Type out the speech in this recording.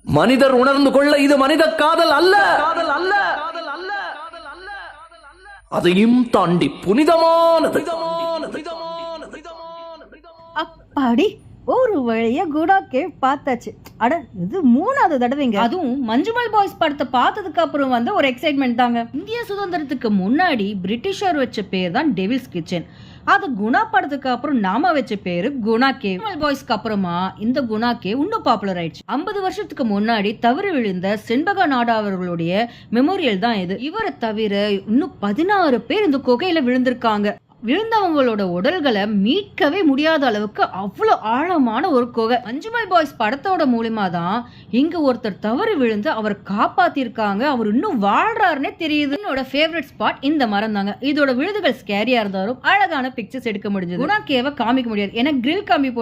மனிதர் உணர்ந்து கொள்ள இது மனித காதல் அல்ல, அதையும் தாண்டி புனிதமானது. அப்பாடி, ஒரு வழியா குணா கேவ் பார்த்தாச்சு. அட, இது 3வது தடவைங்க. அதுவும் மஞ்சுமல் பாய்ஸ் படத்தை பார்த்ததுக்கு அப்புறம் வந்த ஒரு எக்ஸைட்மெண்ட் தாங்க. இந்திய சுதந்திரத்துக்கு முன்னாடி பிரிட்டிஷர் வச்ச பேர் தான் டெவில்ஸ் கிச்சன். அது குணா படத்துக்கு அப்புறம் நாம வச்ச பேரு குணா கேவ். மஞ்சுமல் பாய்ஸ்க்கு அப்புறமா இந்த குணா கேவ் இன்னும் பாப்புலர் ஆயிடுச்சு. 50 வருஷத்துக்கு முன்னாடி தவறி விழுந்த செண்பக நாடா அவர்களுடைய மெமோரியல் தான் இது. இவரை தவிர இன்னும் 16 பேர் இந்த குகையில விழுந்திருக்காங்க. விழுந்தவங்களோட உடல்களை மீட்கவே முடியாத அளவுக்கு அவ்வளவு ஆழமான ஒரு குகை. மஞ்சுமல் பாய்ஸ் படத்தோட மூலமா தான் இங்க ஒருத்தர் தவறு விழுந்து அவர் காப்பாத்திருக்காங்க. அவர் இன்னும் வாழ்றாருன்னே தெரியுது. என்னோட ஃபேவரட் ஸ்பாட் இந்த மரம் தாங்க. இதோட விழுதுகள் ஸ்கேரியா இருந்தாலும் அழகான பிக்சர்ஸ் எடுக்க முடிஞ்சது. குணா கேவை காமிக்க முடியாது, ஏன்னா கிரில் கம்பி